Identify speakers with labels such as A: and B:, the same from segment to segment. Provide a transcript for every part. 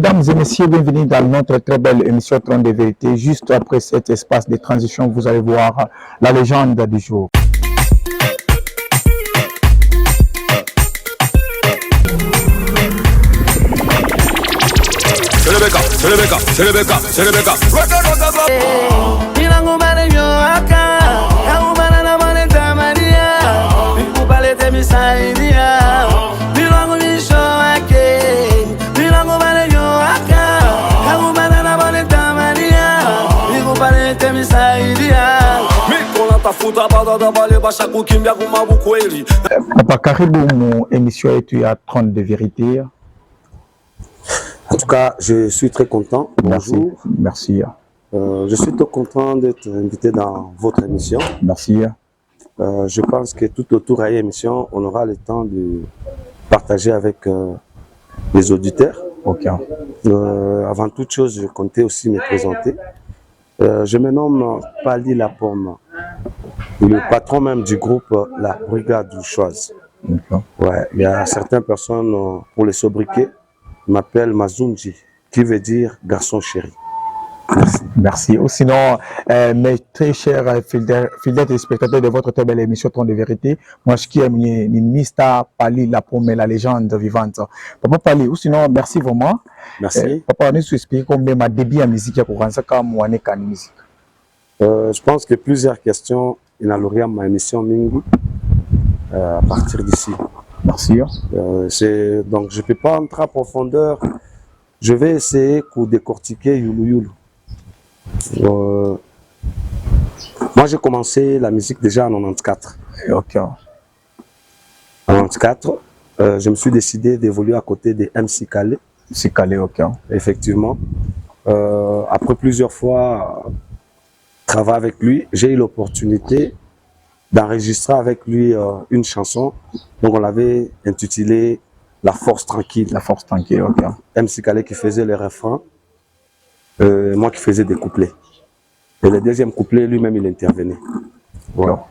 A: Mesdames et messieurs, bienvenue dans notre très belle émission Trône de vérité. Juste après cet espace de transition, vous allez voir la légende du jour. Papa Karibu, mon émission est à Trône de vérité.
B: En tout cas, je suis très content. Bonjour.
A: Merci.
B: Je suis très content d'être invité dans votre émission.
A: Merci.
B: Je pense que tout autour de l'émission, on aura le temps de partager avec les auditeurs.
A: Ok.
B: Avant toute chose, je comptais aussi me présenter. Je me nomme Pali La Pomme, le patron même du groupe La Brigade Douchoise.
A: Okay.
B: Ouais, il y a certaines personnes, pour les sobriquets, m'appellent Mazunji, qui veut dire garçon chéri. Merci.
A: Merci. Ou sinon, mes très chers fidèles téléspectateurs de votre très belle émission Trône de vérité, moi je qui aime Mr. Pali La Pomme, la légende vivante. Papa Pali, ou sinon, merci vraiment.
B: Merci.
A: Papa, on est expliquer combien ma début à musique pour un sac à moi n'est musique.
B: Je pense que plusieurs questions, il y a l'orient ma émission Mingu à partir d'ici.
A: Merci.
B: Donc je ne peux pas entrer en profondeur. Je vais essayer de décortiquer Youlou Youlou. Moi j'ai commencé la musique déjà en 94.
A: Ok.
B: En 94, je me suis décidé d'évoluer à côté de MC Calais.
A: MC Calais, ok.
B: Effectivement. Après plusieurs fois travailler avec lui, j'ai eu l'opportunité d'enregistrer avec lui une chanson. Donc on l'avait intitulée La Force Tranquille.
A: La Force Tranquille, ok.
B: MC Calais qui faisait les refrains, moi qui faisais des couplets. Et le deuxième couplet, lui-même, il intervenait. Voilà.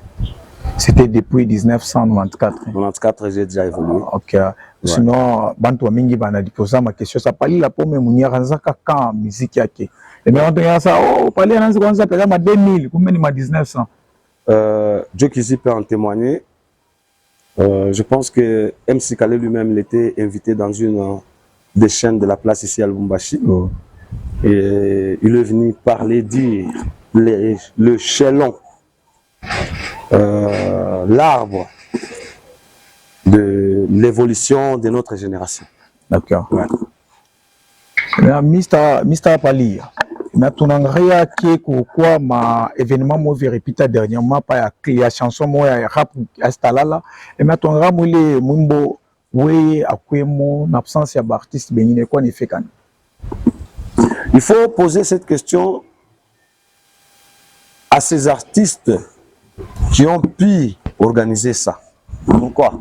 A: C'était depuis 1994.
B: 94, j'ai déjà évolué.
A: Ok. Ouais. Sinon, Bantou Mingi Bana di posa ma question, ça Pali La Pomme Mounia Ranzaka quand musique yake. Et mais on dit ça, oh, Pali Ranzaka ça peut être 2000, combien de 1900.
B: Dieu qui peut en témoigner. Je pense que MC Calais lui-même il était invité dans une des chaînes de la place ici à Lubumbashi.
A: Oh.
B: Et il est venu parler, dire le chêlon, l'arbre de l'évolution de notre génération.
A: D'accord.
B: Ouais.
A: Mr. Pali, mais tu n'as rien qui quoi ma événement moi répété dernièrement pas la chanson moi rap astalala et mais tu n'as moulé mumbo oui à quoi mon absence d'artiste bénin quoi ne fait quand.
B: Il faut poser cette question à ces artistes qui ont pu organiser ça. Pourquoi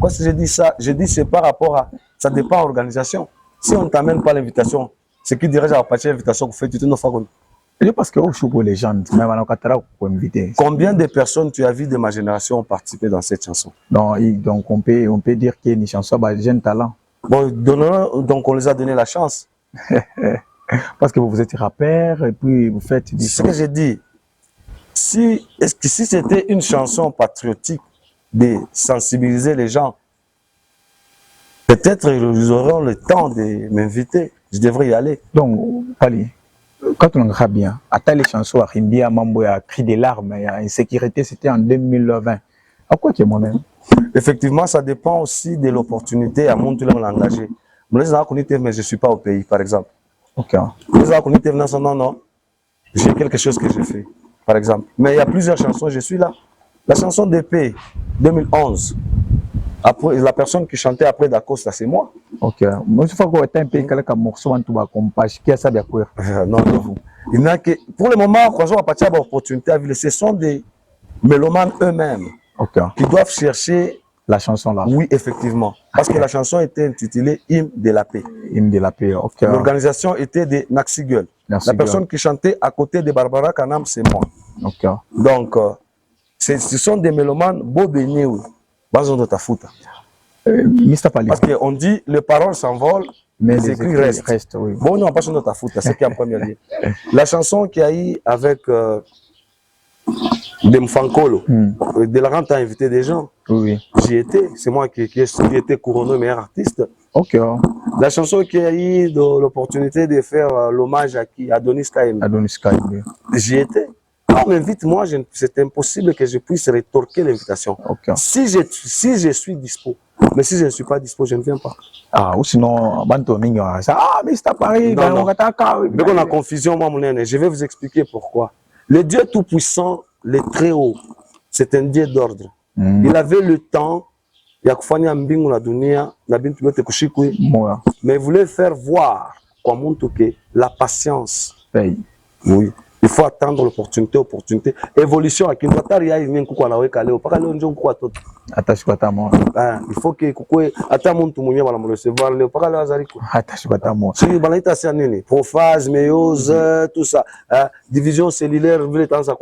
B: si je dis ça? Je dis c'est par rapport à ça dépend de l'organisation. Si on ne t'amène pas l'invitation, c'est qui dirait à partir de l'invitation que vous faites, tu ne fais pas.
A: Parce que je suis pour les gens, même en Okatara pour inviter.
B: Combien de personnes tu as vu de ma génération ont participé dans cette chanson?
A: Donc on peut dire qu'il y a une chanson de jeune talent.
B: Bon, donc on les a donné la chance.
A: Parce que vous êtes rappeur et puis vous faites du
B: ce que j'ai dit. Si c'était une chanson patriotique de sensibiliser les gens, peut-être ils auront le temps de m'inviter. Je devrais y aller.
A: Donc, Pali, quand on regarde bien, à les chansons à Rimbia, Mambo a cri des larmes, il y a insécurité, c'était en 2020. À quoi tu es moi-même?
B: Effectivement, ça dépend aussi de l'opportunité à mon tour de l'engager. Mais je ne suis pas au pays, par exemple.
A: Ok.
B: Non, j'ai quelque chose que j'ai fait, par exemple. Mais il y a plusieurs chansons, je suis là. La chanson d'épée, 2011. Après, la personne qui chantait après Dacosta, c'est moi.
A: Ok. Moi, je crois que tu as un peu de morceau en tout cas, comme page. Qui a ça d'accord?
B: Non, non. Il n'a que, pour le moment, quand on va partir à l'opportunité, ce sont des mélomanes eux-mêmes qui doivent chercher
A: la chanson là.
B: Oui, effectivement. Parce que la chanson était intitulée Hymne de la paix.
A: Hymne de la paix, ok.
B: L'organisation était de Naxiguel. La personne qui chantait à côté de Barbara Kanam, c'est moi.
A: Ok.
B: Donc, ce sont des mélomanes beau béni. Bazon de ta fouta.
A: Mr. Pali.
B: Parce qu'on dit, les paroles s'envolent,
A: Mais
B: les écrits restent.
A: Oui.
B: Bon, on n'a pas changé ta faute, c'est qui en premier lieu. La chanson qu'il y a eu avec Demfankolo, Delaran t'a invité des gens.
A: Oui.
B: J'y étais, c'est moi qui étais couronné meilleur artiste.
A: Ok.
B: La chanson qu'il y a eu de l'opportunité de faire l'hommage à qui? Adonis Kaïm.
A: Adonis Kaïm.
B: J'y étais. Quand on m'invite, moi, c'est impossible que je puisse rétorquer l'invitation.
A: Okay.
B: Si je suis dispo, mais si je ne suis pas dispo, je ne viens pas.
A: Ah, ou sinon, mais c'est à Paris,
B: non, non. Mais qu'on a confusion, moi, mon aîné, je vais vous expliquer pourquoi. Le Dieu Tout-Puissant, le Très-Haut, c'est un Dieu d'ordre. Il avait le temps, mais il voulait faire voir la patience.
A: Hey.
B: Oui. Il faut attendre l'opportunité. Évolution à Kinwatari, il faut que prophase, méiose, tout ça. Division cellulaire,
A: Mr.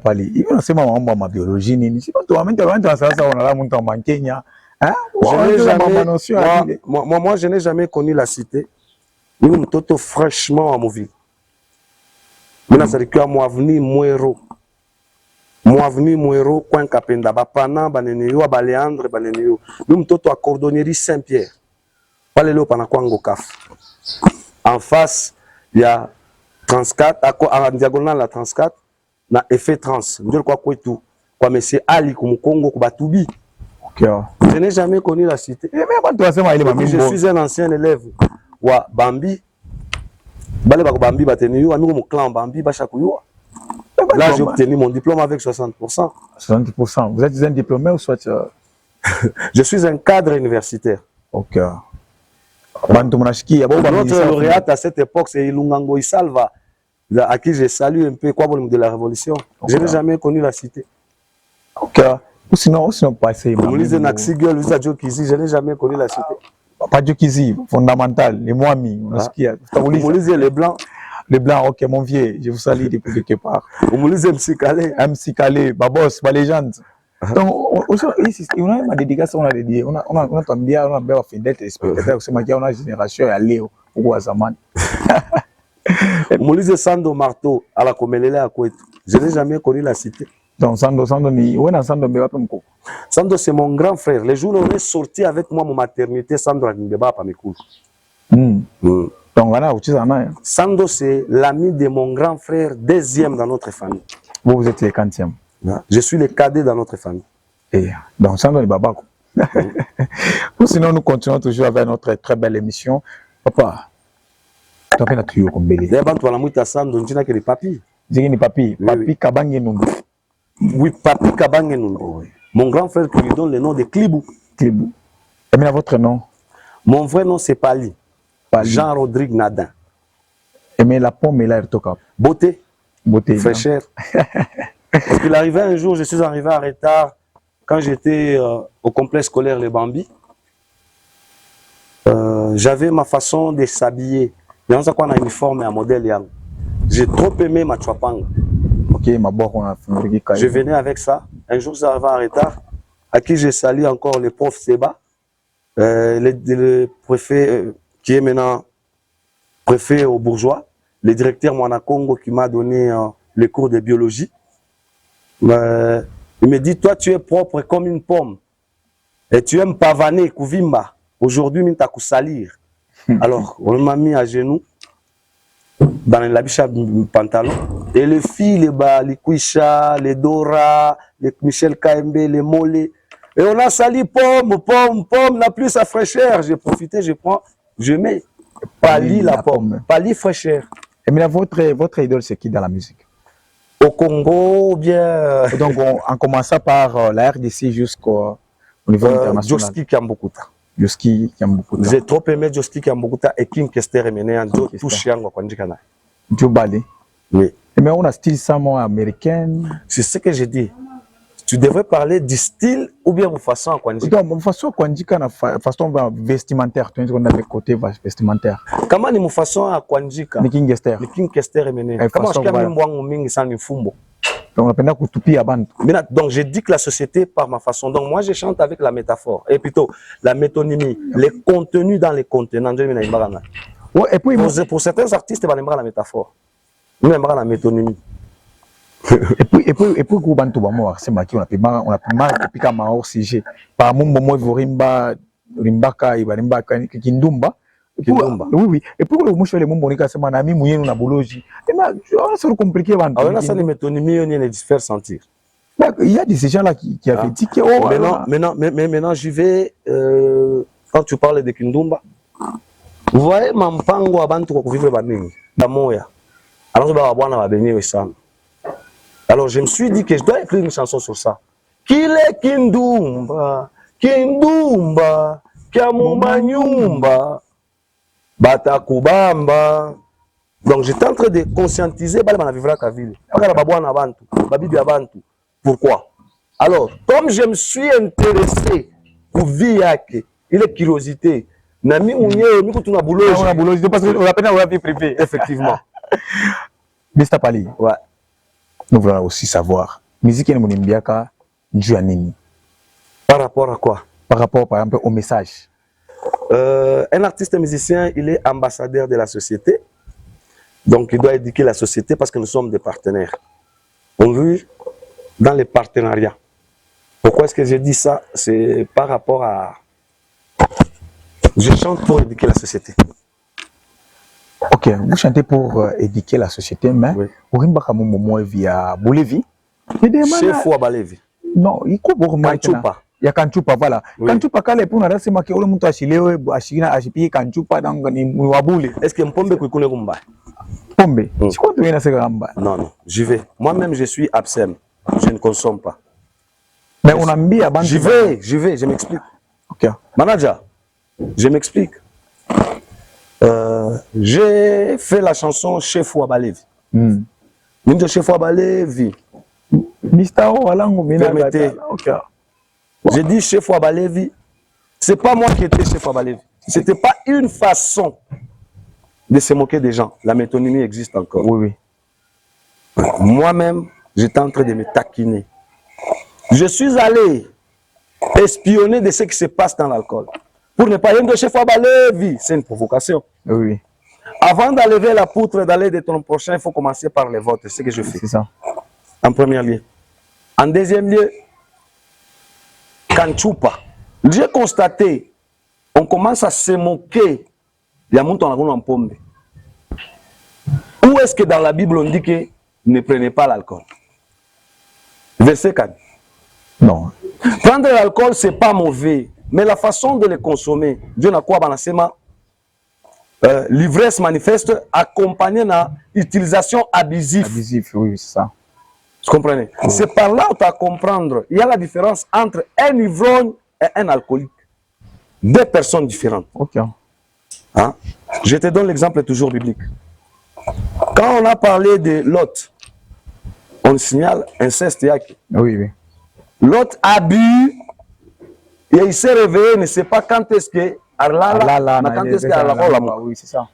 A: Pali, il va se ma biologie.
B: Moi, je n'ai jamais connu la cité. Nous sommes fraîchement à Moville. Moi, avenue Mouero, coin Kapenda, Bapana, Baneneyo, Baleandre, Baneneyo. Nous sommes à Cordonnerie Saint-Pierre. En face, il y a 34, en diagonale la 34, na effet trans. Nous quoi tout. Quoi monsieur Ali Kongo Batubi. Je n'ai jamais connu la cité. Je suis un ancien élève. Wa Bambi. Bambi Bateneyo, ami mon clan Bambi Bachakuyo. Là, j'ai obtenu mon diplôme avec 60%.
A: 60%. Vous êtes un diplômé ou soit
B: Je suis un cadre universitaire.
A: Ok.
B: Notre lauréate à cette époque, c'est Ilungango Isalva, à qui je salue un peu quoi de la Révolution. Okay. Je n'ai jamais connu la cité.
A: Ok. Ou sinon passé.
B: Je n'ai jamais connu la cité.
A: Pas Djokizi, fondamental, les Moami.
B: Vous lisez les Blancs.
A: Les Blancs, ok, mon vieux, je vous salue depuis quelque part.
B: Vous lisez MC Calais.
A: MC Calais, Babos, ma légende. Donc, on a ma dédicace, on a dédié, on a tombé, on a bien fait d'être spectateur, c'est ma on a génération à Léo, ou à Zaman.
B: Vous lisez Sando Marteau à la Comelele à Kouet. Je n'ai jamais connu la cité.
A: Donc, Sando,
B: c'est mon grand frère. Les jours où on est sorti avec moi, mon maternité, Sando a dit, pas mes coups.
A: Donc, voilà,
B: Sando, c'est l'ami de mon grand frère, deuxième dans notre famille.
A: Vous êtes le 40e.
B: Je suis le cadet dans notre famille.
A: Et donc, Sando est Baba. Ou sinon, nous continuons toujours avec notre très belle émission. Papa, tu as fait la tuyau comme bébé.
B: D'ailleurs, tu as la mouille Sando, tu n'as que les papis.
A: J'ai papi. Papi Kabangé Numbu.
B: Oui, Papi Kabangé Numbu. Mon grand frère qui lui donne le nom de Klibou.
A: Klibou. Et maintenant, votre nom?
B: Mon vrai nom, c'est Pali. Jean-Rodrigue Nadin.
A: Et mais la pomme est là,
B: Beauté.
A: Beauté.
B: Fraîcheur. Parce qu'il arrivait un jour, je suis arrivé en retard quand j'étais au complexe scolaire Les Bambis. J'avais ma façon de s'habiller. Dans ça, on a uniforme et un modèle Yang. J'ai trop aimé ma chouapanga.
A: Ok, ma boire, on a fait.
B: Je venais avec ça. Un jour, j'arrivais en retard. À qui j'ai salué encore le prof Seba, le préfet. Qui est maintenant préfet au Bourgeois, le directeur Moana Congo qui m'a donné les cours de biologie. Il me dit, toi tu es propre comme une pomme et tu aimes pavaner, Kouvimba. Aujourd'hui, tu as salir. Alors, on m'a mis à genoux dans la bicha pantalon. Et les filles, les Kouisha, les Dora, les Michel KMB, les Mollet. Et on a sali pomme, n'a plus sa fraîcheur. J'ai profité, je mets Pali la pomme, Pali fraîcheur.
A: Et mais votre idole, c'est qui dans la musique?
B: Au Congo, ou bien...
A: Donc, en commençant par la RDC jusqu'au niveau international.
B: Joski Kiambokuta.
A: Joski Kiambokuta.
B: J'ai trop aimé Joski Kiambokuta et Kim Kester et Mené en Touchiango Kwanjikana.
A: Joe Balé.
B: Oui.
A: Mais on a style samo américain.
B: C'est ce que j'ai dit. Tu devrais parler du style ou bien de façon à Kwanjika.
A: Donc, de façon Kwanjika, façon vestimentaire, tu vois, le côté vestimentaire.
B: Comment est façon à Kwanjika?
A: Le King Kester.
B: Le King Kester est mené. Comment est-ce qu'il y a même un mingi sans une fumbo?
A: Donc on appelle kutupia bantu.
B: Maintenant, donc je dis que la société par ma façon. Donc moi je chante avec la métaphore et plutôt la métonymie, les contenus dans les contenants.
A: Ouais, et puis
B: pour certains artistes, on aimera la métaphore. Nous aimera la métonymie.
A: et puis pour bantu ba moi c'est maki on a pu pika ma hors sujet. Par mumbo mo vorimba rimbaka ibarimbaka kindumba. Oui. Et pour le mouche les mumbo nika sema na mi muyenu na boloji. Et mais c'est compliqué bantu.
B: Alors ça les métonymies on les faire sentir.
A: Il y a des gens là qui avaient dit que
B: maintenant je vais quand tu parles de kindumba. Vous voyez mampango abantu kwa kuvivre baningi bamoya. Alors ba bwana ba benyewe sana. Alors je me suis dit que je dois écrire une chanson sur ça. Kile kindumba, kindumba, kiamumba nyumba, batakubamba. Donc j'étais en train de conscientiser bale bana vivra ka ville. Akala ba bwana abantu, ba bibi abantu. Pourquoi? Alors, comme je me suis intéressé pour vie yake, il est curiosité. Nami unye mi kutuna boulot.
A: On a boulot parce qu'on appelle la vie privée.
B: Effectivement.
A: Mr. Pali.
B: Ouais.
A: Nous voulons aussi savoir, musique et Munimbiaka, nini.
B: Par rapport à quoi?
A: Par rapport, par exemple, au message.
B: Un artiste musicien, il est ambassadeur de la société. Donc, il doit éduquer la société parce que nous sommes des partenaires. On vit dans les partenariats. Pourquoi est-ce que je dis ça? C'est par rapport à... Je chante pour éduquer la société.
A: Ok, vous chantez pour éduquer la société, mais pour une baka momo via Bolivi.
B: Chef ou Balevi.
A: Non, il coupe pour moi.
B: Kanchupa.
A: Il y a Kanchupa, voilà. Kanchupa kale pour na c'est marqué ole muntu ashileo ashina ashipi Kanchupa dans ni wabule.
B: Est-ce que Mpombe kuikune kumba?
A: Pombe. C'est quoi tu viens à ce gamba?
B: Non, j'y vais. Moi-même je suis absème. Je ne consomme pas.
A: Mais on a mis à bande.
B: J'y vais, je m'explique.
A: Ok.
B: Manager, je m'explique. J'ai fait la chanson Chef ou Balevi. Ninja Chef ou Balevi.
A: Mr. Owalango,
B: permettez.
A: Ok.
B: J'ai dit Chef ou Balevi. C'est pas moi qui étais Chef ou Balevi. C'était pas une façon de se moquer des gens. La métonymie existe encore.
A: Oui.
B: Moi-même, j'étais en train de me taquiner. Je suis allé espionner de ce qui se passe dans l'alcool. Pour ne pas dire Chef ou Balevi, c'est une provocation.
A: Oui.
B: Avant d'enlever la poutre, d'aller de ton prochain, il faut commencer par les votes. C'est ce que je fais.
A: C'est ça.
B: En premier lieu. En deuxième lieu, Kanchupa. J'ai constaté, on commence à se moquer. Il y a mon temps en pomme. Où est-ce que dans la Bible on dit que ne prenez pas l'alcool? Verset 4.
A: Non.
B: Prendre l'alcool, c'est pas mauvais. Mais la façon de le consommer, Dieu n'a quoi dans l'ivresse manifeste accompagnée d'une utilisation abusive.
A: Abusive, oui, c'est ça.
B: Vous comprenez? Oui. C'est par là où tu as à comprendre. Il y a la différence entre un ivrogne et un alcoolique. Deux personnes différentes.
A: Ok.
B: Hein? Je te donne l'exemple toujours biblique. Quand on a parlé de Lot, on signale inceste.
A: Oui.
B: Lot a bu et il s'est réveillé, il ne sait pas quand est-ce que quand est-ce que
A: oui, c'est ça.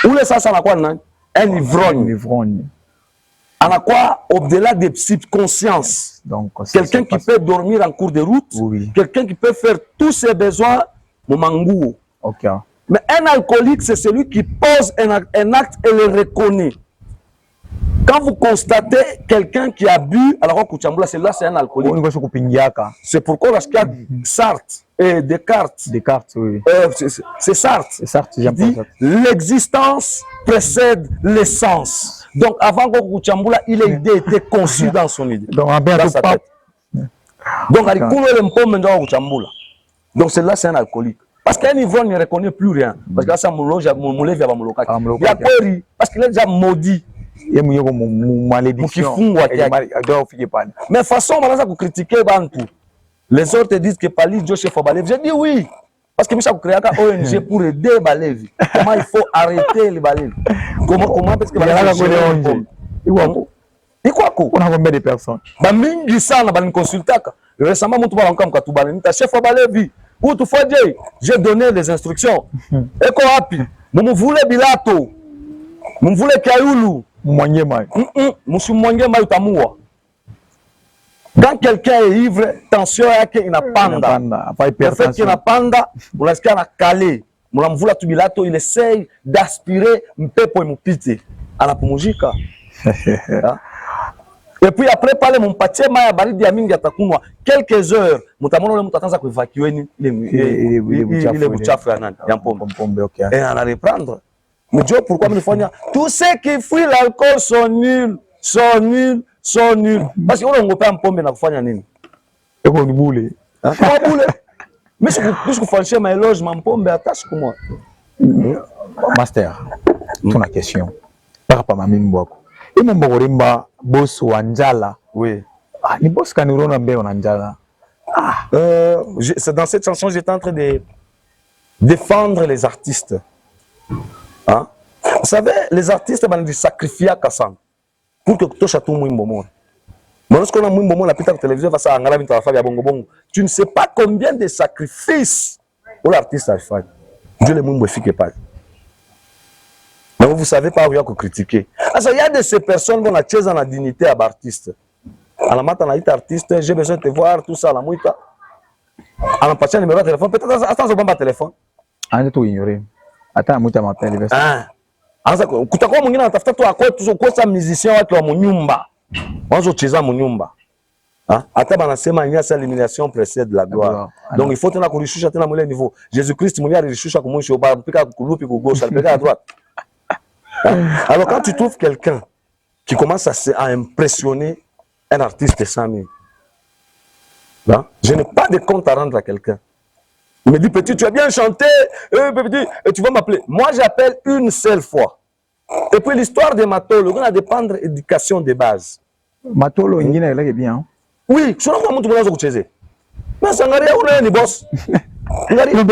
B: Où est ça, ça n'a quoi? Un ivrogne. On a quoi? Au-delà des subconsciences. Donc, quelqu'un qui peut dormir en cours de route, oui. Quelqu'un qui peut faire tous ses besoins, mon mangou.
A: Ok.
B: Mais un alcoolique, c'est celui qui pose un acte et le reconnaît. Quand vous constatez quelqu'un qui a bu, alors celui-là c'est un alcoolique. C'est pourquoi lorsqu'il y a Sartre et Descartes.
A: Descartes, oui.
B: C'est Sartre.
A: Qui
B: dit l'existence précède l'essence. Donc avant que il a été conçu dans son idée.
A: Donc
B: dans sa tête. Donc celui-là c'est un alcoolique. Parce qu'un ivrogne ne reconnaît plus rien. Parce que là, ça parce qu'il est déjà maudit.
A: Malédiction.
B: Mais de façon, on va critiquer Bantou. Les autres disent que Pali Dieu chef Balevi. J'ai dit oui. Parce que Michel créé un ONG pour aider Balevi. Comment il faut arrêter les Balevi? Comment parce que Balevi
A: et quoi on a combien de personnes?
B: Mingi sana bali consultaka. Récemment mon tuba encore katubana nita chef Balevi. Où tu fais Dieu, j'ai donné des instructions. Et quoi happy? Vous voulez Bilato. Vous voulez Kayoulou.
A: Mwangema.
B: Musu Mwangema utamua. Quand quelqu'un est ivre, tension yake inapanda. Le fait qu'il inapanda, unasikia na kale. Mnamvula tubilato, il essaye d'aspirer mpepo imupite. Anapumujika. Et puis après pale mumpatie maya baridi ya mingi atakunwa quelques heures, mutamona ule mtu ataanza kuevacuer ile buchafu ya nani? Ya mpombe.
A: Okay.
B: Et on a reprendre. Mais Dieu, pourquoi me faire tous ceux qui fuient l'alcool sont nuls. Parce que on ngopea mpombe na kufanya nini?
A: Eko ni bule.
B: Kwa bule. Mais je kufanyia ma éloge ma mpombe attache kwa moi.
A: Master, tuna question. Par rapport à mimi mboko. Imo mboko rimba boss wa njala.
B: Oui.
A: Ah, ni boss kanurona mbe na njala.
B: C'est dans cette chanson j'étais en train de défendre les artistes. Hein? Vous savez, les artistes vont du sacrifier à Kassan pour que tu château mwimbo mo. Mais lorsqu'on a mwimbo mo la pita télévision face à ngala binta fa ya bongo bongo, tu ne sais pas combien de sacrifices pour l'artiste a fait. Dieu le mwimbo efficace pas. Mais vous savez pas où il y a que critiquer. Alors il y a de ces personnes qui ont la chaise en la dignité à l'artiste. À la matin on a dit artiste, j'ai besoin de te voir tout ça la muita. À la patient numéro de téléphone, peut-être attends ce bomba téléphone.
A: Anje tu ignorer. Attends muita m'appelle vers.
B: Ah. Anza kutakuwa mwingine anatafuta tu akwe tu kosa musicien wake wa munyumba. Wanzo cheza munyumba. Hata banasema nyasa l'élimination précède la gloire. Donc il faut tena kurishusha tena mwile niveau. Jésus-Christ mwenyewe alishusha kumwisho ba mpika kulupi kugosha, alipeka à droite. Alors quand tu trouves quelqu'un qui commence à impressionner un artiste de 100 000, je n'ai pas de compte à rendre à quelqu'un. Il me dit, petit, tu as bien chanté, petit, et tu vas m'appeler. Moi, j'appelle une seule fois. Et puis l'histoire de Matolo, on a dépendre de l'éducation de base.
A: Matolo, il y a bien.
B: Oui, je ne sais pas comment tu vas. Mais ça n'a rien, on est ni boss. Ni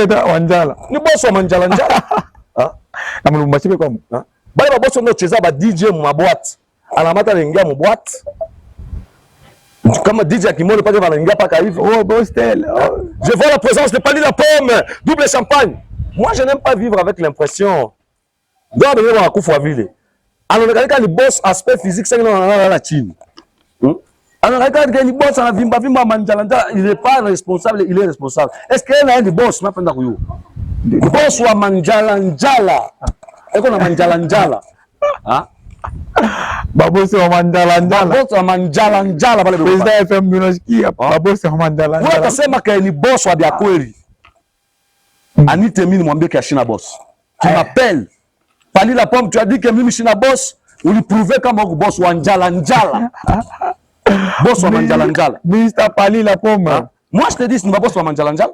B: boss ou manjala njala.
A: Amulumbachibe comme.
B: Bale ba boss on a cheza ba DJ mu ma boîte. Alamata lengia mu boîte. Comme DJ Akimole, pas de Valenga, pas qu'arrive.
A: Oh, Bostel.
B: Je vois la présence de Pali la pomme, double champagne. Moi, je n'aime pas vivre avec l'impression. Donc, on va à ville. Alors, quand le boss aspect physique, c'est la Chine. Alors, quand le boss a vimba manjalanda, il n'est pas responsable, il est responsable. Est-ce qu'il y a un boss? Le boss ou manjalanjala. Est-ce qu'on a manjalanjala?
A: Babose wa manjalanjala.
B: Babose wa manjalanjala pale
A: President FM Minoski babose wa manjalanjala.
B: Wewe utasema kwa ni boss wa bia kweli. Anite mimi mwambie que shina boss. Tu m'appelles. Pali la pomme, tu as dit que mimi shina boss, ou lui prouver kama uko boss wa njalanjala. Boss wa manjalanjala.
A: Mr Pali la pomme.
B: Moi je te dis c'est pas boss wa manjalanjala.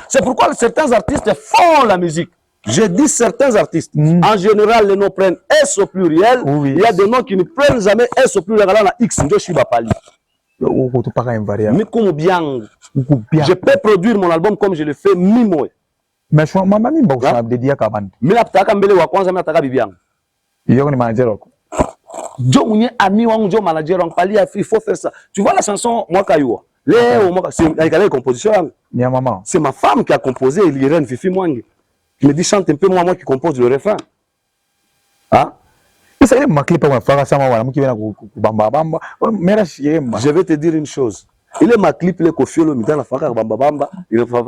B: C'est pourquoi certains artistes font la musique. Je dis certains artistes. En général, les noms prennent S au pluriel. Oui. Il y a des noms qui ne prennent jamais S au pluriel. Là, X, je suis Bapali. Mais comme bien, je peux produire mon album comme je le fais mimo.
A: Mais je suis maman mimba ou ça dédié à Kaban.
B: Mais la ptaka mbele wa kwanza mais ataka bibiang.
A: Il y a un manager.
B: Jo mwenye ami wangu jo manager wangu Pali il faut faire ça. Tu vois la chanson moi kayua. Léo moi c'est la composition.
A: Ni maman.
B: C'est ma femme qui a composé Irène Fifi Mwangi. Il me dit chante un peu moi qui compose le refrain. Ah?
A: Ça y est ma clip ma frère ça m'a qui vient bamba bamba.
B: Je vais te dire une chose. Il est ma clip le kofiolo mi dans la frère bamba bamba, il va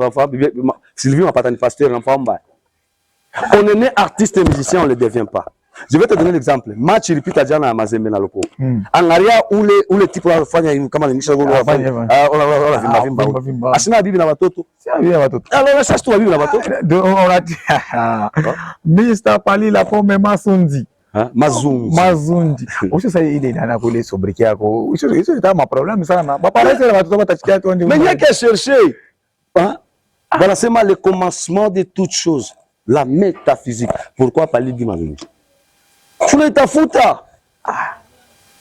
B: Sylvie m'a pas tant pasteur en famba. On est né artiste et musicien, on le devient pas. Je vais te donner l'exemple. Match repeat à Jana Mazembe na loko. En arrière où les types va faire kama ni nisha golo afanya. On vimba. Asina bibi na watoto.
A: C'est bibi na watoto.
B: Alors ça c'est toi bibi na watoto.
A: On a dit Mr Pali la pomme Mazundi. Mazundi. Usho sasa ile nana kule sobriki yako. Usho c'est ma problème sana. Ba parece la watoto batachikia tu ndio.
B: Mais il y a qu'à chercher. Voilà c'est le commencement de toute chose, la métaphysique. Pourquoi Pali dit Mazundi? Tu l'as tafuta.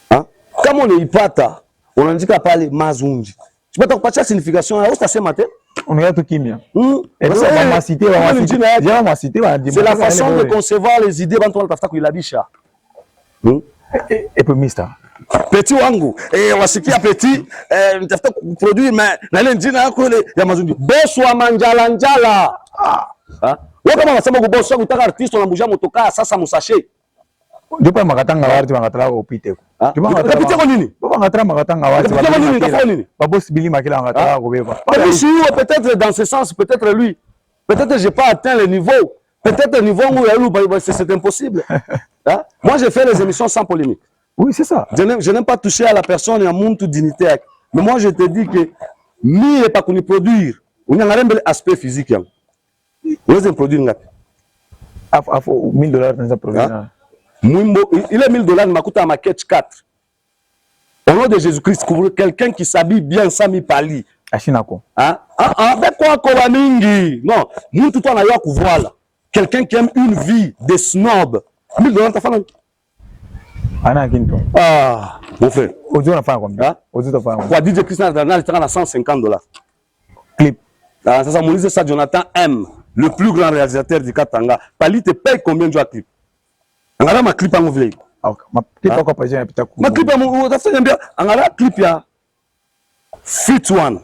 B: Kama unaipata, unaandika pale Mazundi. Tu peux kupatia signification au utasema te?
A: On regarde tout kimia.
B: C'est la façon de concevoir les idées quand on tafuta kuilabisha.
A: Et puis mister.
B: Petit wangu, wasikia petit, nitafuta produire mais na ile njina yako ile ya Mazundi. Boss wa manjalanjala. Wewe kama unasema boss wangu utaka artiste unambuja motoka sasa musashe.
A: Je pas makatanga warti makatala opite ko.
B: Tu opite ko nini?
A: Ba makatala makatanga warti.
B: Opite ko nini ka nini?
A: Ba boss Billy makila makatala ko beba.
B: Peut-être dans ce sens, peut-être lui. Peut-être j'ai pas atteint le niveau. Peut-être le niveau où c'est impossible. Hein? Moi j'ai fait les émissions sans polémique.
A: Oui, c'est ça.
B: Je n'aime pas toucher à la personne et à mon dignité. Mais moi je te dis que mi est pas qu'on produire. On a un aspect physique. On a un produit ngapi.
A: Afo $1000 dans sa province.
B: Il est $1000, m'a coûté à ma catch 4. Au nom de Jésus-Christ, quelqu'un qui s'habille bien sans mi pali.
A: Ashinako.
B: Avec quoi Kolamingi? Non, nous tout on a eu à couvrir. Quelqu'un qui aime une vie de snob. $1000 ta femme.
A: Ana Kinto.
B: Ah, mon frère.
A: Ozo na femme combien? Ozo ta femme.
B: Quoi DJ Christian Darnal il à $150.
A: Clip.
B: Ah, ça Moïse ça Jonathan M, le plus grand réalisateur du Katanga. Pali te paye combien de clip? Angala ma clip en ouvrier.
A: Ma clip encore pas j'ai pita coup.
B: Ma clip en ça fait bien. Angala clip ya Fit One.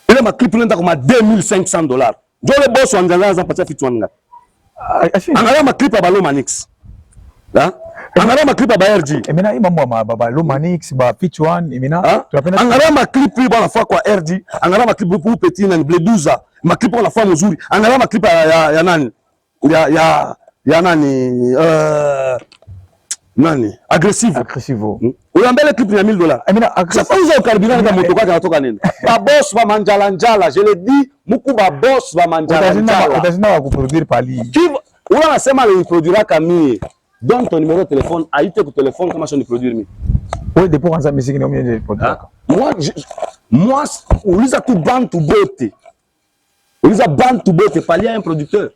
B: Il a ma clip là comme $2500. Je le boss en Angala ça pas Fit One. Angala ma clip à Balo Manix. Hein? Angala ma clip à RG.
A: Et maintenant il m'a moi Balo Manix ba Fit One et maintenant
B: tu appelles Angala ma clip pour la fois quoi RG. Angala ma clip pour petit nan blé 12 ma clip pour la fois Mozuri. Angala ma clip ya nani? Ya nani nani agressive. Uyambele clip ya $1000. Ça fait uzo carburant na moto kwa natoka nini? Ba boss ba manjala njala, je le dis, muku ba boss ba manjala njala.
A: Utazina wa kuproduire pali.
B: Qui on nasema le produira kami. Donne ton numéro de téléphone, aïe ku téléphone comment je ne produire mi.
A: Oui, depuis quand ça musique non bien de produire.
B: Moi on lisa tout band to bote. On lisa band to bote pali un producteur.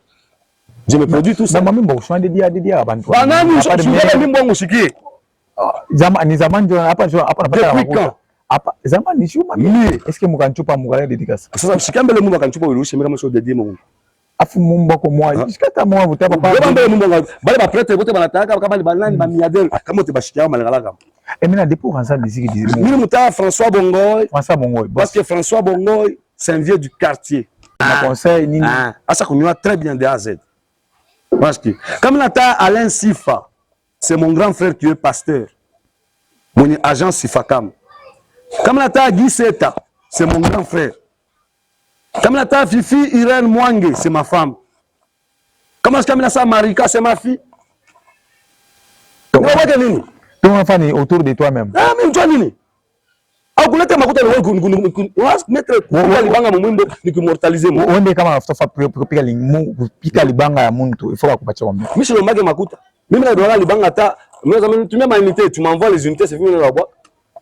B: Je me produis tout ça.
A: Maman bon choix de dia abantu.
B: Banani je vais même bon musique.
A: Ni zaman ndio hapa napata. Hapa zaman ni shuma mimi. Est-ce que mukanchupa mugala dédicace?
B: Sasa shikambele mungu akanchupa ulirushi mimi kama sio dédié mungu.
A: Afu mumba ko moi. Jiskata moi butaba
B: pa. Bale mungu bale ba prêtre bote banataka kama banani ba milliardaire kama te bashikia malangala kama.
A: Et maintenant depuis quand ça musique dit.
B: Mimi muta François Bongoy.
A: François Bongoy.
B: Parce que François Bongoy c'est un vieux du quartier.
A: Un conseil nini.
B: Ça connaît très bien de A à Z. Parce que comme Nata Alain Sifa, c'est mon grand frère qui est pasteur. Mon agent Sifakam. Comme Nata Guy Seta, c'est mon grand frère. Comme Nata Fifi Irène Mwange, c'est ma femme. Comment est-ce que Nata Marika, c'est ma fille? Tu vois que nini?
A: Ton enfant est autour de toi-même.
B: Ah, mais tu vois nini? Ah, kuleta makuta ni wewe mettre kwa libanga mumwimbo ni kumortaliser mo.
A: Onde kama afuta pika limu pika libanga ya muntu il faut akupatia kwa mimi.
B: Mimi sio mbage makuta. Mimi na dola libanga ta. Mimi kama nitumia ma unité, tu m'envoies les unités, c'est fini na bwa.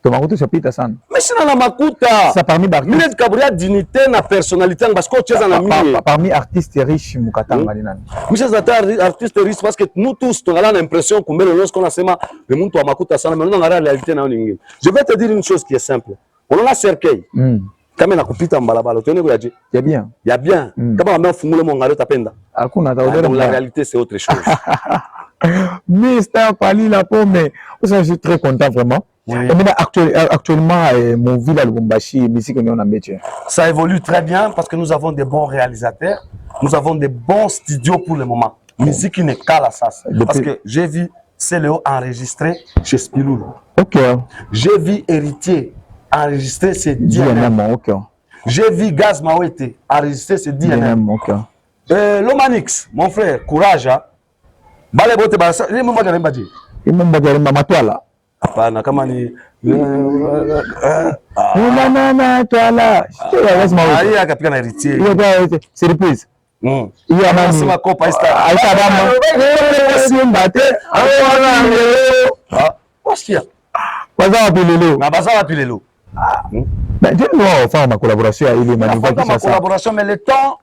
A: To makuta chapita sana.
B: Mimi sina na makuta.
A: Ça parmi artistes.
B: Mimi nikaburia dignité na personnalité parce que cheza na mimi.
A: Parmi artistes riches mukatanga ni nani?
B: Mimi cheza artiste riche parce que nous tous on a l'impression que même lorsqu'on a sema le muntu wa makuta sana mais non na réalité na nyingine. Je vais te dire une chose qui est simple. On a cercueil. Kama nakupita mbalabala tuone kwa je.
A: Il y a bien.
B: Il y a bien. Kama mama fungule mo ngalo tapenda.
A: Hakuna taodera.
B: La réalité c'est autre chose.
A: Mister Pali la pomme. Je suis très content vraiment. Oui. Et maintenant actuellement mon ville à Lubumbashi musique on a métier.
B: Ça évolue très bien parce que nous avons des bons réalisateurs, nous avons des bons studios pour le moment. Musique qui n'est qu'à la sas. Parce que j'ai vu Céléo enregistré chez Spilou.
A: OK.
B: J'ai vu Héritier enregistrer ses DNM.
A: OK.
B: J'ai vu Gaz Mawete enregistrer ses DNM.
A: OK.
B: Lomanix, mon frère, courage. Bale bote basa, ni mmoja na mbaji.
A: Ni mmoja na matwala.
B: Hapana kama ni
A: na twala.
B: Hii akapika na Héritier.
A: Hiyo ndio surprise. Hiyo
B: anasema kopa ista.
A: Aisha dama. Simbate.
B: Wasikia.
A: Bazawa pilelo.
B: Na bazawa pilelo.
A: Mais je dois faire ma collaboration avec les manufacturiers.
B: Ma collaboration mais le temps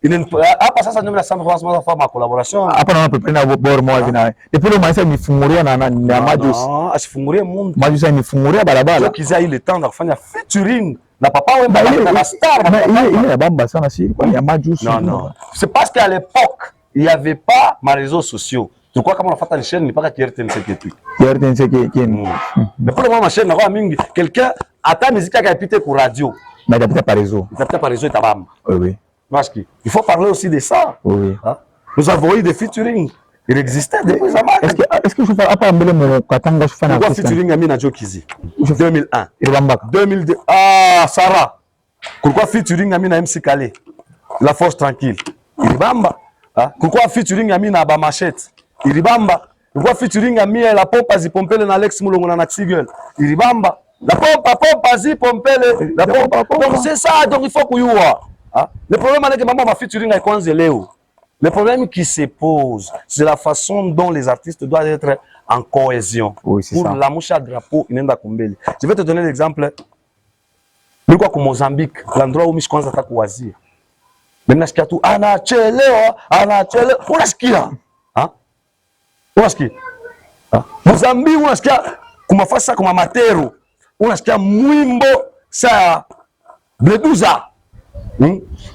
B: il ne pas ça nous la faire ma collaboration.
A: Hapa na pepe na bor moja vina. Depuis le maisha nifunguria na Majus.
B: Ah, asifungurie mundu.
A: Majus nifunguria barabara.
B: Kiza ile temps na kufanya featuring na papa wemba na star.
A: Il est bamba sana si kwa ya Majus.
B: Non. C'est parce qu'à l'époque, il y avait pas ma réseaux sociaux. Tu crois comment on a fait les chaînes ni pas qu'à RTNC qui est tout.
A: RTNC qui.
B: Mais pour le moment ma chaîne na mingi quelqu'un attend musique qui a pité pour radio.
A: Mais il a pas réseau.
B: Il a pas réseau et tabam.
A: Oui.
B: Parce qu'il faut parler aussi de ça.
A: Oui.
B: Nous avons eu des featuring. Il existait depuis zaman.
A: Est-ce que je fais pas mbele mon katanga je fais na
B: pourquoi featuring Amina Jokizi 2001
A: Irambaka
B: 2002 Sarah pourquoi featuring Amina MC Kale La Force Tranquille Iribamba pourquoi featuring Amina Ba Machette Iribamba pourquoi featuring Amina La Pompa Zipompele na Alex Mulongo na Naxigel Iribamba la pompa Zipompele la pompa donc c'est ça donc il faut kuyua le problème avec maman va featuring avec Kwanze Leo. Le problème qui se pose, c'est la façon dont les artistes doivent être en cohésion.
A: Oui, c'est
B: pour
A: ça.
B: la mouche à drapeau, inenda kumbele. Je vais te donner l'exemple. Miko kwa Mozambique, l'endroit où Mishkwanza ata kuwazia. Mimi nasikia tu anachelewa. Unasikia? Unasikia? Mozambique unasikia kumafasa kuma matero. Unasikia mwimbo sa Bleduza.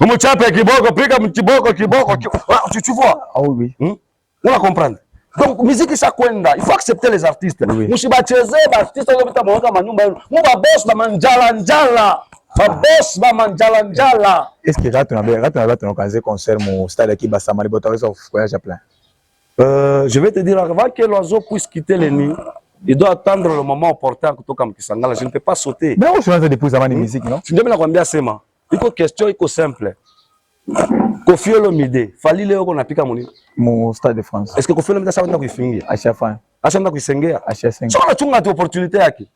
B: Umuchape kiboko, piga kiboko. Tu vois?
A: Ah oui.
B: On va comprendre. Donc, musique, ça kwenda. Il faut accepter les artistes. Mushiba cheze, artiste, on va monter ma nyumba. Muba boss, ba manjala. Ba boss, ba manjala.
A: Est-ce que tu as un concert mon stade qui basa mali botaris of voyage à plein?
B: Je vais te dire, avant que l'oiseau puisse quitter le nid, il doit attendre le moment opportun kutoka mkisangala. Je ne peux pas sauter.
A: Mais on se lance depuis zaman de musique, non?
B: Tu me nakwambia sema. Iko question iko simple. Koffi Olomide, fali leo ko napika moni.
A: Mon stade de France.
B: Est-ce que Koffi Olomide ça va kuifingia?
A: HF1.
B: Acha kuisengea.
A: HF5.
B: Sio unachunga tu opportunité yake.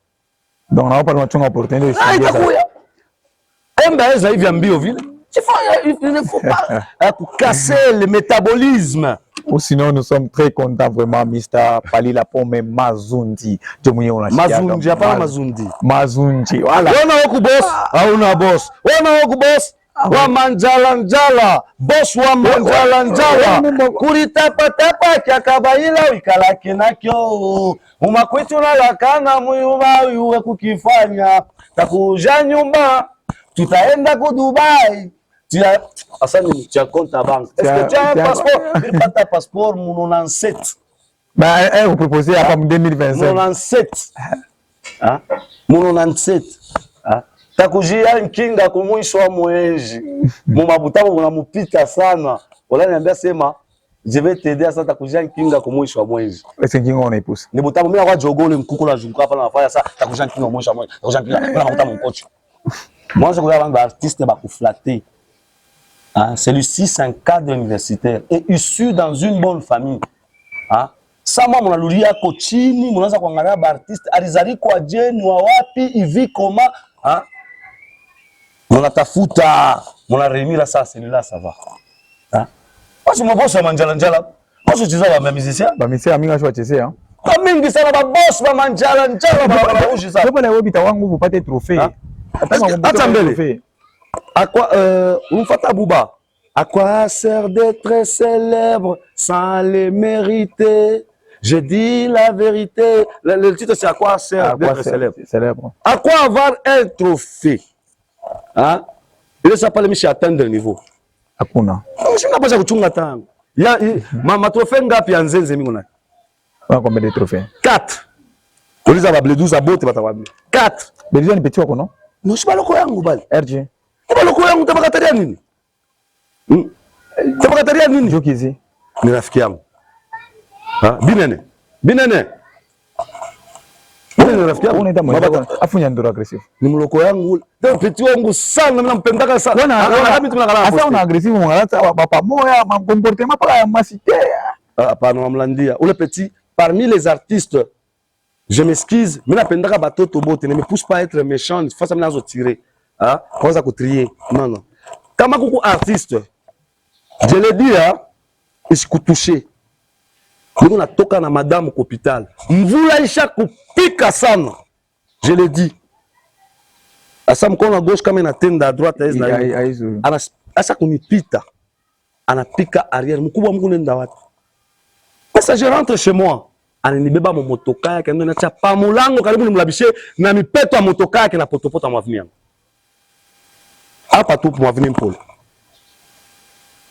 A: Donc on a pas une opportunité.
B: Itakuya. Emba eza hivi mbio vile. Il ne faut pas casser le métabolisme.
A: Ou sinon nous sommes très contents vraiment Mr. Pali la Pomme Mazundi.
B: Mazundi hapana Mazundi.
A: Mazundi. Voilà.
B: Wana huku boss, hauna boss. Wana huku boss. Wa manjala. Boss wa manjala. Kulitapa kya kabaila wikala kinakyo. Umakwetu na lakana muyuba uwe kukifanya. Takuja nyumba. Tutaenda ku Dubai. Asani tu as compte à banque. Est-ce que tu as un passeport? Il pas ta passeport mon 97.
A: Bah vous proposez à 2025.
B: 97. Mon 97. Takujia nkinga kumwisho mwezi. Mumabuta unamupita sana. Wala niambia sema je vais t'aider à ça takujia nkinga kumwisho mwezi.
A: Est-ce que on épouse?
B: Ni buta mimi kwa jogole mkuku la zunguka hapa nafanya ça takujia nkinga kumwisho mwezi. Takujia nkinga na makuta mkocho. Moi je regarde un artiste ba kuflatter. Celui-ci, c'est un cadre universitaire et issu dans une bonne famille. Sama munaluria kochini, munaanza kuangalia artiste alizali kwa jeni wa wapi hivi koma, munatafuta, munaremira ça celui-là ça va. Parce que boss manjala. Parce que tu sais ba musicien,
A: minga shwa chese
B: Ba mingi sana ba boss ba manjala ba uji ça.
A: Baba na webita wangu vupate trophée.
B: Attends mbele. À quoi Oufata Bouba, à quoi sert d'être célèbre sans les mériter? Je dis la vérité. Le titre c'est à quoi sert d'être célèbre? À quoi avoir un trophée? Il s'appelle Michel atteindre le niveau.
A: Hakuna.
B: Je n'ai pas kuchunga tangu. Ya ma trophée ngapi ya nzenze mingi na?
A: Combien de trophées?
B: 4. Uliza ba Bleduza bote batawabi. 4.
A: Bleduza ni petit wako non?
B: Non, c'est pas le yangu bali.
A: RG.
B: Loko yangu tabakataria nini? Tabakataria nini?
A: Jokizi.
B: Ni rafiki yangu. Binene. Binene rafiki yangu.
A: Unaita mmoja afunya ndoro aggressive.
B: Ni mloko yangu. Ndio petit wangu sana mimi nampendaka sana.
A: Asa una aggressive mwangalata papa moya ma comportement pas ya masité.
B: Hapana mlandia. Ule petit parmi les artistes je m'excuse, mais napendaka batoto bote ne me pousse pas à être méchant, face à mimi nazo tirer. Kwanza kutrier. Non. Kama kuku artiste, je le dis, isikutouche. Niko natoka na madame hôpital. Mvula isha kupika sana. Je le dis. Asa mkono wa gauche kama inatenda à droite asa kunipita. Anapika arrière. Mkubwa Mungu nenda wapi? Sasa je rentre chez moi. Ananibeba mu motoka yake ndio nacha pa mulango karibu nimlabishe na mipeto ya motoka yake na potopoto mwavini yangu. Hapa tu mwavini mpole.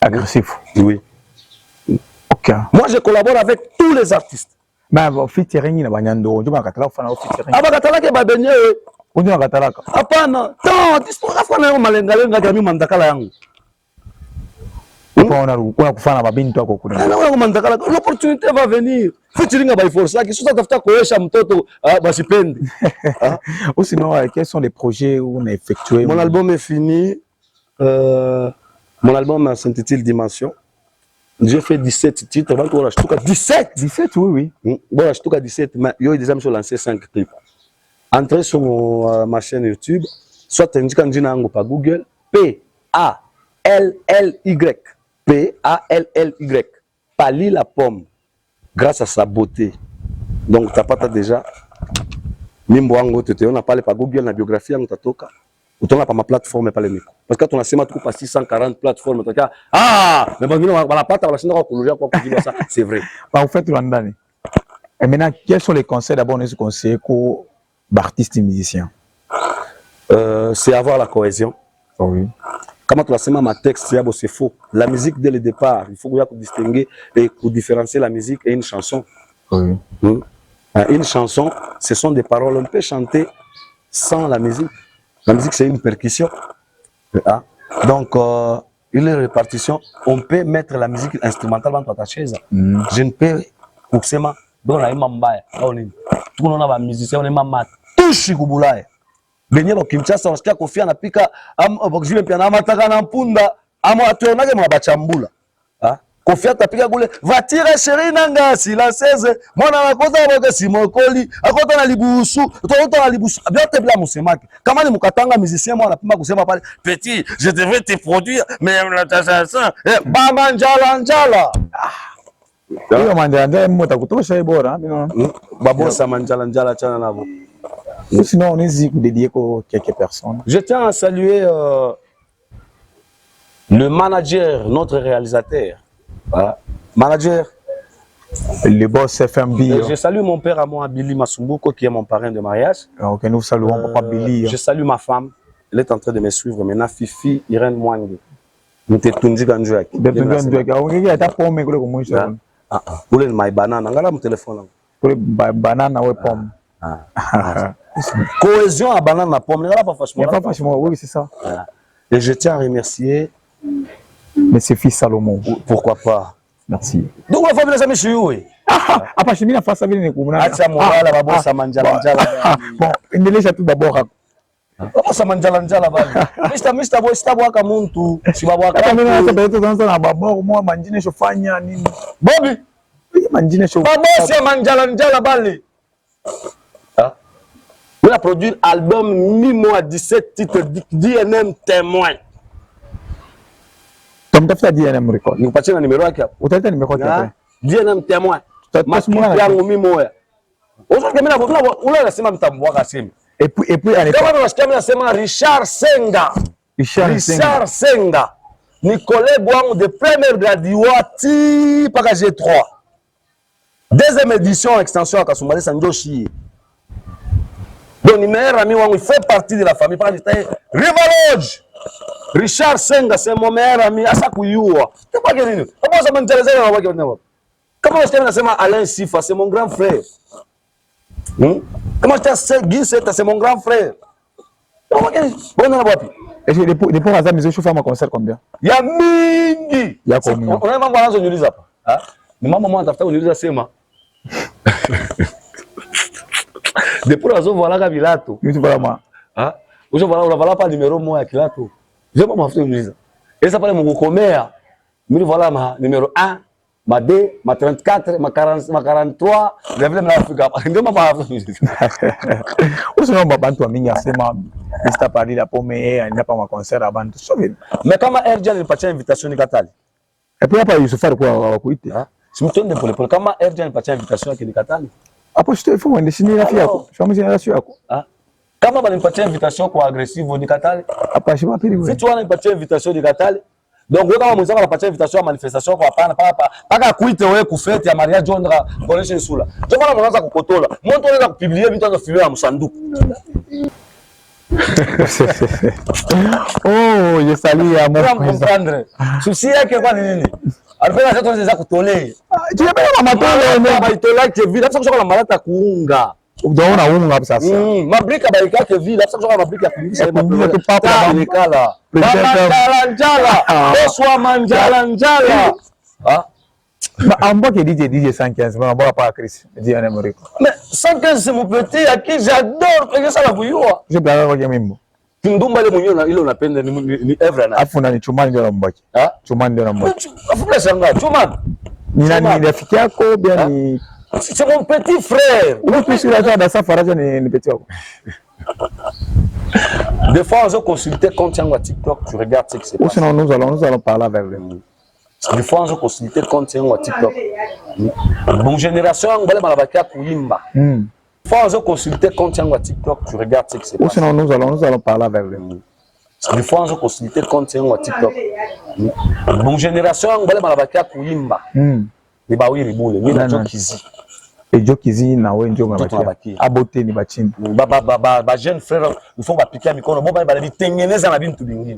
A: Agressif.
B: Oui.
A: OK.
B: Moi je collabore avec tous les artistes.
A: Ba featuring na banyando, ndio bakatala kufanya featuring.
B: Abakatala ke babenye.
A: Ndio bakatala.
B: Hapana. Non, dispo afana yo malenga lenga ya mimi mandakala yangu.
A: pas on a kufanya babini toi kokuna.
B: L'opportunité va venir. Featuring by force qui sont tafuta koesha mtoto basipende.
A: Ou sinon quels sont les projets où on a effectué?
B: Mon album est fini. Mon album a s'intitule Dimension. J'ai fait 17 titres. 17
A: 17, oui.
B: Bon, je suis 17, mais il y a déjà lancé 5 clips. Entrez sur ma chaîne YouTube, soit tu as par Google, P-A-L-L-Y. P-A-L-L-Y. Pali la pomme. Grâce à sa beauté. Donc, tu n'as pas déjà. Mimbo Ango, on a parlé par Google, la biographie, on t'a toka. Ou tu n'as pas ma plateforme, mais pas les micros. Parce que tu as seulement 640 plateformes. Ah, mais c'est vrai.
A: Vous faites Rwandani. Et maintenant, quels sont les conseils d'abord nous conseillers pour artistes et musiciens?
B: C'est avoir la cohésion.
A: Oh oui.
B: Comment tu as seulement ma texte, c'est faux. La musique dès le départ, il faut distinguer et différencier la musique et une chanson.
A: Oui.
B: Une chanson, ce sont des paroles. On peut chanter sans la musique. La musique, c'est une percussion. Donc, une répartition, on peut mettre la musique instrumentale dans ta chaise. Je ne peux pas. Dans la mambaya, tout le monde a musicien, on est mamat. Touche kubulaya. Benye ba Kinshasa unasikia Koffi anapika bakujile pia na mataka na mpunda amo atuonage mabachambula. Koffi atapika kule vatira chérie nanga si la 16 mwana wakoza boke simokoli akota na libusu toto na libusu biote bila musemaki kama ni mukatanga musicien mwana anapima kusema pale petit je devrais te produire mais la tasa ba manjala
A: Hiyo manjala mota kutosha bora
B: babosa manjala chana nabo.
A: Sinon on est dédié à quelques personnes.
B: Je tiens à saluer le manager, notre réalisateur. Manager.
A: Le boss FMB.
B: Je salue mon père à moi, Billy Masumbuko, qui est mon parrain de mariage.
A: Ok, nous saluons papa Billy.
B: Je salue ma femme. Elle est en train de me suivre maintenant. Fifi Irène Mwangi. Nous te tunji kanjouak. Pour le my banana, ngala mon téléphone.
A: Pour le banana ou pomme.
B: Cohésion à banane à pomme.
A: Pas franchement, oui, c'est ça.
B: Et je tiens à remercier
A: Monsieur Fils Salomon.
B: Pourquoi pas?
A: Merci.
B: Donc la famille les amis chez vous.
A: Apa chimie na fasa vile ni kumuna.
B: Acha morala babosa manjala.
A: Bon, endelea tout d'abord.
B: Babosa manjala bali. Mr. Boy sitabwaka muntu. Sibabwaka.
A: Hata mimi hata beto zanza na babo mwa manjine shofanya nini?
B: Bobby.
A: Manjine shof.
B: Babosa manjala bali. On a produit album mi-mois 17 titres DNM témoin.
A: Comme tu as fait DNM record.
B: Nous passons le numéro aquí.
A: Vous avez le numéro aquí.
B: DNM témoin. Et
A: puis
B: Richard Senga. Richard Senga. Nicolas Bouang de première graduati par G3. Deuxième édition extension à Kasumale Sanjoshi. Donc, il fait partie de la famille. Rivaloge! Richard Senga, c'est mon meilleur ami. Comment est-ce que c'est Alain Sifa, c'est mon grand frère. Comment est-ce que Guy Seta, c'est mon grand frère.
A: Et depuis Razam, ils ont chauffé un concert combien?
B: Il y a Mingi.
A: Il y a combien?
B: On a même pas besoin de l'utiliser. Mais maman, t'as fait l'utiliser, c'est moi. Depuis la zone, voilà Kabilato.
A: Oui, voilà moi.
B: Aujourd'hui, voilà pas numéro moi à Kilato. Je vais pas m'affronter l'utiliser. Et ça parle mon commerce. Mais voilà ma numéro 1, ma 2, ma 34, ma 40, ma 43. Je vais me l'Afrique. Je vais pas m'affronter l'utiliser.
A: Ou sinon, Bantu a mis à Sema, Mr. Paris, la pomme, et il n'y a pas ma concert à Bantu.
B: Mais comment Erjan n'est pas une invitation de Katali?
A: Et puis après, il se fait quoi?
B: Si je me tourne pour comment Erjan n'est pas une invitation de Katali?
A: Après, je te fais une décennie la fille. Je vais me dire la suite.
B: Comment on a une invitation pour agressive au Katali?
A: Après, je vais m'appeler.
B: Si tu as une invitation de Katali, donc quand on a une invitation à manifestation, pas qu'à quitter ou à faire un mariage, on va connaître cela. Je vais vous dire que moi, on a publié, mais on a filmé à Moussandou.
A: Oh, je salue à moi.
B: Tu vas comprendre. Souci est que quoi, nini? Alors, là, c'est déjà coutolé.
A: Tu n'as pas la matin,
B: mais tu l'as que vite. C'est pour ça que la malade a kuunga.
A: Unaona unga sasa.
B: Mabrika baika ke vile sasa kwa mabrika kulisha
A: Kuingia tu papa
B: ni kala. Njala. Oswa manjala. Ah.
A: Amba que DJ 115 on va pas Chris dit en Amérique.
B: Mais 115 c'est mon petit à qui j'adore que ça la buyua.
A: Je blaga kwa mimi.
B: Kindumba ile mwenyewe ile unapenda ni Evra na.
A: Afu na ni Chumani ndio nambaki.
B: Ah?
A: Chumani ndio nambaki.
B: Afu pesa shanga Chumani.
A: Ni nani rafiki yako bien ni
B: c'est mon petit frère.
A: Uko plus sur la dans sa faraja ni petit wako.
B: Des fois on se consulter compte sur TikTok, tu regardes ce qui se passe.
A: Sinon nous allons parler avec lui.
B: Des fois on se consulter compte sur TikTok. Bon génération on va malabaka kuimba. Des fois on se consulter compte sur TikTok, tu regardes ce qui se passe.
A: Sinon nous allons parler avec lui.
B: Des fois on se consulter compte sur TikTok. Bon génération on va malabaka kuimba. Ni bawiri bule, ni na jokizi.
A: Et jokizi na wewe ndio mabaki. Abote ni bachini.
B: Ba jeune frère, il faut bapikia mikono, bo ba bitengeneza na bintu bingine.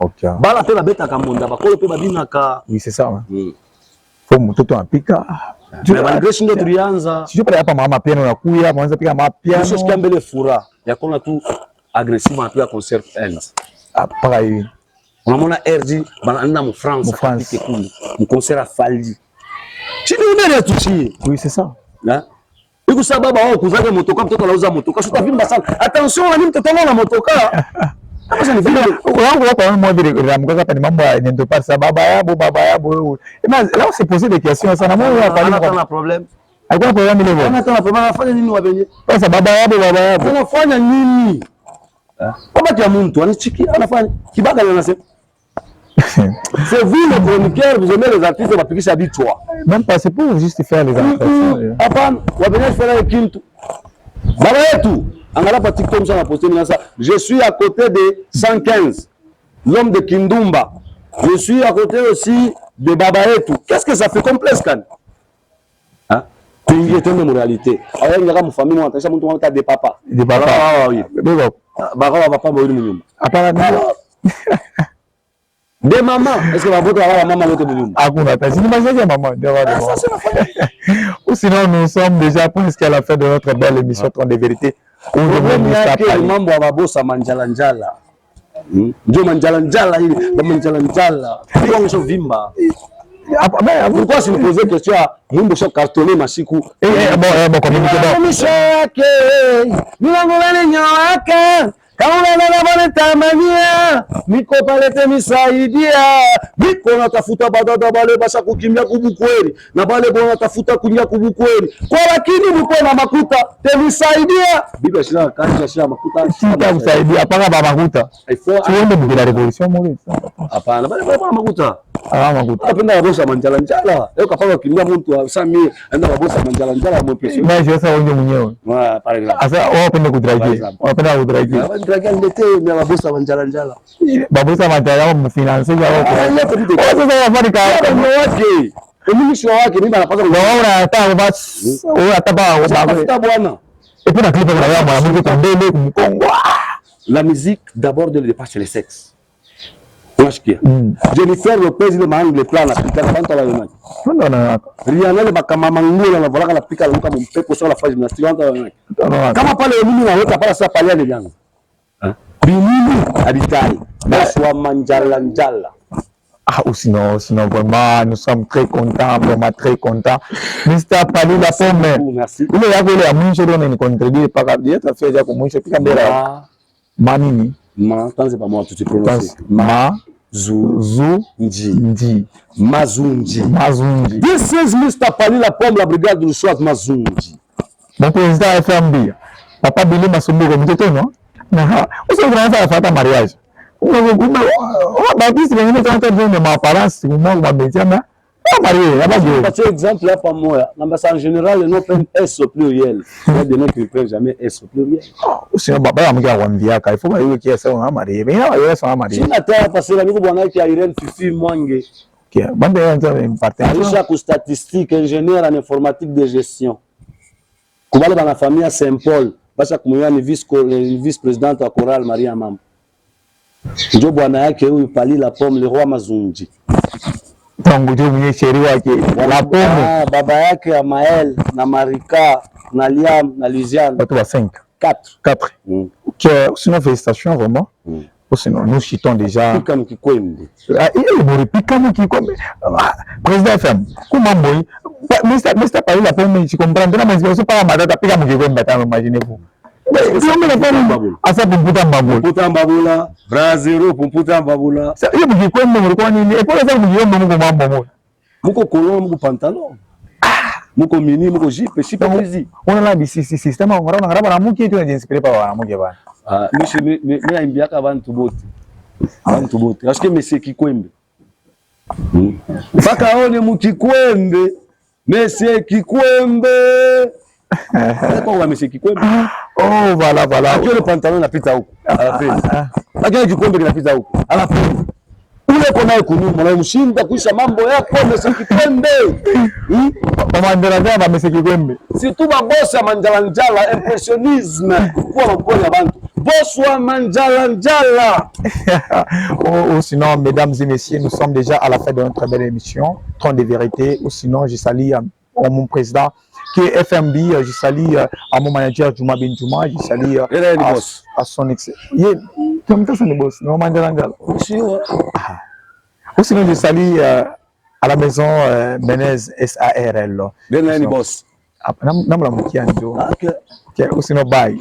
A: OK.
B: Bala pe babeta kamonda, bakolo pe babinaka.
A: Oui, c'est ça. Faut mtoto anapika.
B: Mais malgré shindo tulianza.
A: Sio pale hapa mama piano nakuya, mwanza pika mapiano.
B: Sio sikia mbele fura. Yakona tu agressive anapiga concert end.
A: Para hivi.
B: Unamwona RG banaenda mu France apike kule. Mu concert afali. Chini unene tuchie.
A: Oui, c'est ça.
B: Hein? Iko sababu wao kuzaga motoka mtoto anauza motoka. Sio tavimba sana. Attention na mtoto ana motoka. Sasa ni vile
A: wangu hapa mwa vile ramgaza hapa ni mambo ya ndio pasa baba yabo. Là c'est poser des questions sana mwa hapa
B: na problem.
A: Haikuwa problem ile bwana.
B: Hata na problem anafanya nini wabenye?
A: Sasa baba yabo.
B: Anafanya nini? Baba kia mtu anichiki anafanya kibaga anasema. C'est vous le chroniqueur, vous aimez les artistes bapikisha bichwa.
A: Même pas c'est pour juste faire les artistes.
B: Hapana, wabenye fanya kintu. Baba yetu angala pa TikTok ça posté ça. Je suis à côté de 115, l'homme de Kindumba. Je suis à côté aussi de Baba yetu. Qu'est-ce que ça fait complexe quand? Hein? Tu es une moralité. Alors il y a une famille moi, ça monte on des papa.
A: Des papa.
B: Oui.
A: Bego.
B: Baba papa mo nyumba.
A: Hapana.
B: Des mamans, est-ce que maboto wa maman wote nyumba?
A: Hakuna tatizo. Ni maisha ya mama ndio wale. Ou sinon nous sommes déjà presque à la fin de notre belle émission Temps de vérité.
B: Mambo ya babosa manjala. Ndio manjala hili, manjala. Kwa sio vimba. Pourquoi si me poser question à Mumbo shop cartonné masiku?
A: Bon communiqué bon.
B: Mishake. Milango wale nyoaka. Kauna na bwana tamania. Niko pale temisaidia. Niko natafuta badada bale basa kukimbia kubukweli. Na bale bwana tafuta kunya kubukweli. Kwa lakini mko na makuta temisaidia. Bibi ashira kazi ashira makuta.
A: Sitakusaidia paka baba makuta. Tuende bila revolution mole.
B: Hapana, bale baba makuta.
A: Makuta.
B: Napenda babosa manjala. Leo kapaka kimbia mtu wa Sami, enda babosa manjala mwepesi.
A: Na je sasa wewe mwenyewe.
B: Pale la.
A: Asa wapenda kudragi. Wapenda kudragi.
B: Draga ndete na babosa manjala.
A: Babosa manjala mfinance yao. Sasa wafanya
B: Kama wake. Mwisho wake mimi anapaswa
A: kuona hata basi. Wewe hata
B: bwana.
A: Et puis la clip là ya mwanamke kondele kumkongo.
B: La musique d'abord de dépasse les sexes. Unasikia? Jennifer Lopez ile maangle plan apika kanta la yona.
A: Ndio
B: Rihanna ile makamama ngula na volaka la pika la kama mpepo sio la fanya gymnastique kanta la yona. Kama pale mimi naweka pale sasa pale ile yangu. Binini habitai. Baswa manjala.
A: Ou sinon vraiment nous sommes très contents, vraiment très contents. Mr. Pali la pomme.
B: Merci.
A: Ile yako ile ya mwisho ndio ni contredire paka dia tafia ya mwisho pika mbele. Manini?
B: Ma tanze pas moi tu te prononces.
A: Mazunji.
B: This is Mr. Pali la pomme la brigade du SWAT Mazunji.
A: Mon président FMB. Papa Billy Masumbuko mtoto no? Na uso unaanza kufuata mariage. Baptiste wengine tunataka tuone maparasi umongo mabetiana. Marié,
B: par exemple hapa moya, namba en général non prend S au pluriel. Il y a des noms qui ne prennent jamais S au pluriel.
A: Sinon baba yamkia kwambiaka, il faut ba iwe kiasi wa marié. Mais na wewe sawa marié.
B: Sina taya parce que niko bwana yake Irene Fifi Mwange.
A: Kia, bande yanza impartation.
B: Aisha ku statistique, ingénieur en informatique de gestion. Kubale bana famille Saint-Paul, basa kumuya ni vice-présidente wa Chorale Maria Mama. Ndio bwana yake huyu Pali la pomme le roi Mazunji.
A: Tangu tu mwenye sheria yake la pombe.
B: Baba yake ya Mael na Marika na Liam na Luciane.
A: Watu wa 5.
B: 4.
A: Que sinon félicitations vraiment. Sinon nous chitons déjà.
B: Pika Mkikwembe.
A: Il est pika Mkikwembe. Président FM. Comment boy? Mr. Paris la pombe tu comprends bien mais c'est pas madame pika Mkikwembe ta imaginez-vous. Asa pumputa mbabula.
B: Pumputa mbabula, Brazil pumputa mbabula.
A: Sasa hiyo Mkikwembe mlikuwa nini? Kwa sababu Mkikwembe mko mambo moja.
B: Muko kolon, muko pantalon. Muko mini, muko jipe, si pas easy.
A: On a la système on ngara na muki tu n'inspiré pas wa muki bana.
B: Monsieur me aimbiaka abantu bote. Abantu bote. Parce que monsieur Kikwembe. Faka one Mkikwembe. Monsieur Kikwembe. Kwa monsieur Kikwembe.
A: Oh voilà.
B: Akiwa le pantalon napita huko. Anapenda. Akiwa Kikwembe kinapita huko. Anapenda. Ule kona kunyuma na mshinda kuisha mambo yako monsieur Kikwembe.
A: Mandela ngaba monsieur Kikwembe.
B: Si tu ba boss ya manjala impressionisme kwa mkono ya bantu. Boss wa manjala.
A: Ou sinon mesdames et messieurs, nous sommes déjà à la fin de notre belle émission Temps de vérité. Ou sinon je salue mon président qui est FMB, je salue à mon manager Juma Benjuma, je salue à son ex. Comme ça, c'est le boss. Non, Mandela. Ou sinon, je salue à la maison Menez SARL.
B: Bien, boss.
A: Ou sinon, bye.